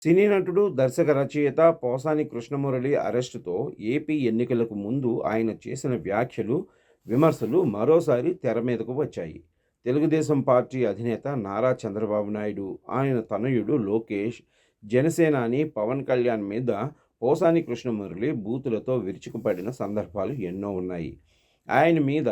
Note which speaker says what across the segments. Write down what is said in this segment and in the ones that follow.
Speaker 1: సినీ నటుడు, దర్శక రచయిత పోసాని కృష్ణమురళి అరెస్టుతో ఏపీ ఎన్నికలకు ముందు ఆయన చేసిన వ్యాఖ్యలు, విమర్శలు మరోసారి తెర మీదకు వచ్చాయి. తెలుగుదేశం పార్టీ అధినేత నారా చంద్రబాబు నాయుడు, ఆయన తనయుడు లోకేష్, జనసేనాని పవన్ కళ్యాణ్ మీద పోసాని కృష్ణమురళి బూతులతో విరుచుకుపడిన సందర్భాలు ఎన్నో ఉన్నాయి. ఆయన మీద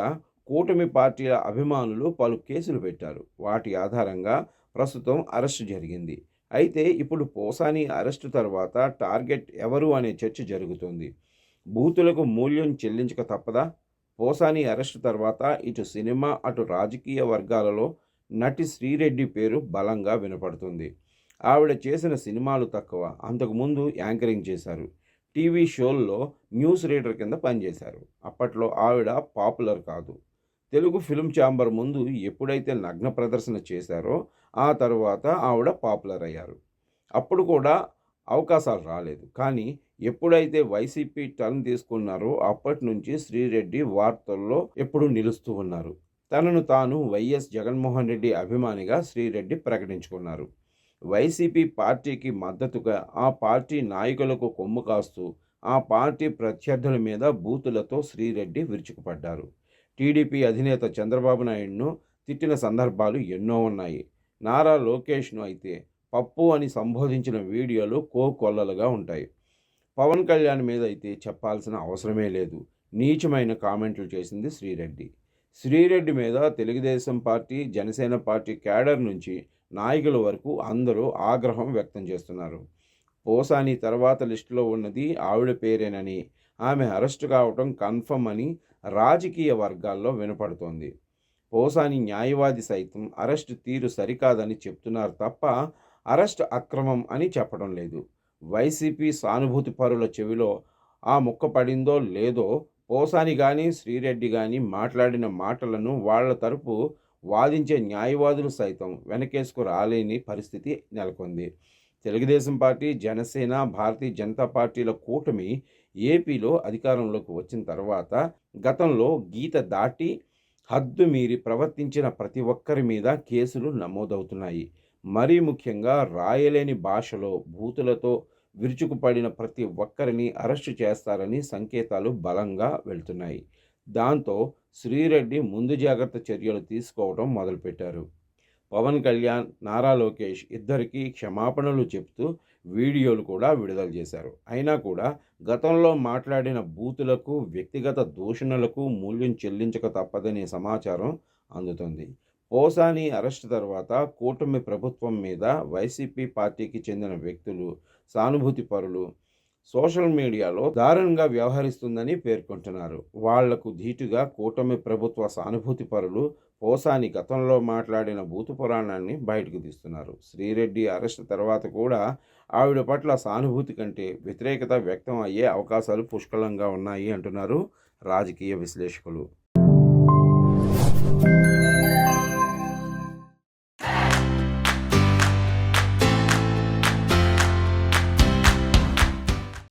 Speaker 1: కూటమి పార్టీల అభిమానులు పలు కేసులు పెట్టారు. వాటి ఆధారంగా ప్రస్తుతం అరెస్టు జరిగింది. అయితే ఇప్పుడు పోసాని అరెస్టు తర్వాత టార్గెట్ ఎవరు అనే చర్చ జరుగుతోంది. బూతులకు మూల్యం చెల్లించక తప్పదా? పోసాని అరెస్టు తర్వాత ఇటు సినిమా, అటు రాజకీయ వర్గాలలో నటి శ్రీరెడ్డి పేరు బలంగా వినపడుతుంది. ఆవిడ చేసిన సినిమాలు తక్కువ. అంతకుముందు యాంకరింగ్ చేశారు. టీవీ షోల్లో న్యూస్ రీడర్ కింద పనిచేశారు. అప్పట్లో ఆవిడ పాపులర్ కాదు. తెలుగు ఫిల్మ్ ఛాంబర్ ముందు ఎప్పుడైతే నగ్న ప్రదర్శన చేశారో ఆ తర్వాత ఆవిడ పాపులర్ అయ్యారు. అప్పుడు కూడా అవకాశాలు రాలేదు. కానీ ఎప్పుడైతే వైసీపీ టర్న్ తీసుకున్నారో అప్పటి నుంచి శ్రీరెడ్డి వార్తల్లో ఎప్పుడు నిలుస్తూ ఉన్నారు. తనను తాను వైఎస్ జగన్మోహన్ రెడ్డి అభిమానిగా శ్రీరెడ్డి ప్రకటించుకున్నారు. వైసీపీ పార్టీకి మద్దతుగా ఆ పార్టీ నాయకులకు కొమ్ము కాస్తూ ఆ పార్టీ ప్రత్యర్థుల మీద బూతులతో శ్రీరెడ్డి విరుచుకుపడ్డారు. టీడీపీ అధినేత చంద్రబాబు నాయుడును తిట్టిన సందర్భాలు ఎన్నో ఉన్నాయి. నారా లోకేష్ను అయితే పప్పు అని సంబోధించిన వీడియోలు కోకొల్లలుగా ఉంటాయి. పవన్ కళ్యాణ్ మీద అయితే చెప్పాల్సిన అవసరమే లేదు. నీచమైన కామెంట్లు చేసింది శ్రీరెడ్డి. శ్రీరెడ్డి మీద Telugu Desam party, Janasena party cadre నుంచి నాయకుల వరకు అందరూ ఆగ్రహం వ్యక్తం చేస్తున్నారు. పోసాని తర్వాత లిస్టులో ఉన్నది ఆవిడ పేరేనని, ఆమె అరెస్టు కావటం కన్ఫర్మ్ అని రాజకీయ వర్గాల్లో వినపడుతోంది. పోసాని న్యాయవాది సైతం అరెస్టు తీరు సరికాదని చెప్తున్నారు తప్ప అరెస్ట్ అక్రమం అని చెప్పడం లేదు. వైసీపీ సానుభూతి పరుల చెవిలో ఆ ముక్క పడిందో లేదో పోసాని కానీ శ్రీరెడ్డి కానీ మాట్లాడిన మాటలను వాళ్ల తరపు వాదించే న్యాయవాదులు సైతం వెనకేసుకు రాలేని పరిస్థితి నెలకొంది. తెలుగుదేశం పార్టీ, జనసేన, భారతీయ జనతా పార్టీల కూటమి ఏపీలో అధికారంలోకి వచ్చిన తర్వాత గతంలో గీత దాటి హద్దు మీరి ప్రవర్తించిన ప్రతి ఒక్కరి మీద కేసులు నమోదవుతున్నాయి. మరీ ముఖ్యంగా రాయలేని భాషలో బూతులతో విరుచుకుపడిన ప్రతి ఒక్కరిని అరెస్టు చేస్తారని సంకేతాలు బలంగా వెళ్తున్నాయి. దాంతో శ్రీరెడ్డి ముందు జాగ్రత్త చర్యలు తీసుకోవడం మొదలుపెట్టారు. పవన్ కళ్యాణ్, నారా లోకేష్ ఇద్దరికీ క్షమాపణలు చెప్తూ వీడియోలు కూడా విడుదల చేశారు. అయినా కూడా గతంలో మాట్లాడిన బూతులకు, వ్యక్తిగత దూషణలకు మూల్యం చెల్లించక తప్పదనే సమాచారం అందుతుంది. పోసాని అరెస్టు తర్వాత కూటమి ప్రభుత్వం మీద వైసీపీ పార్టీకి చెందిన వ్యక్తులు, సానుభూతి పరులు సోషల్ మీడియాలో దారుణంగా వ్యవహరిస్తుందని పేర్కొంటున్నారు. వాళ్లకు ధీటుగా కూటమి ప్రభుత్వ సానుభూతి పరులు పోసాని గతంలో మాట్లాడిన బూతు పురాణాన్ని బయటకు తీస్తున్నారు. శ్రీరెడ్డి అరెస్టు తర్వాత కూడా ఆవిడ పట్ల సానుభూతి కంటే వ్యతిరేకత వ్యక్తం అయ్యే అవకాశాలు పుష్కలంగా ఉన్నాయి అంటున్నారు రాజకీయ విశ్లేషకులు.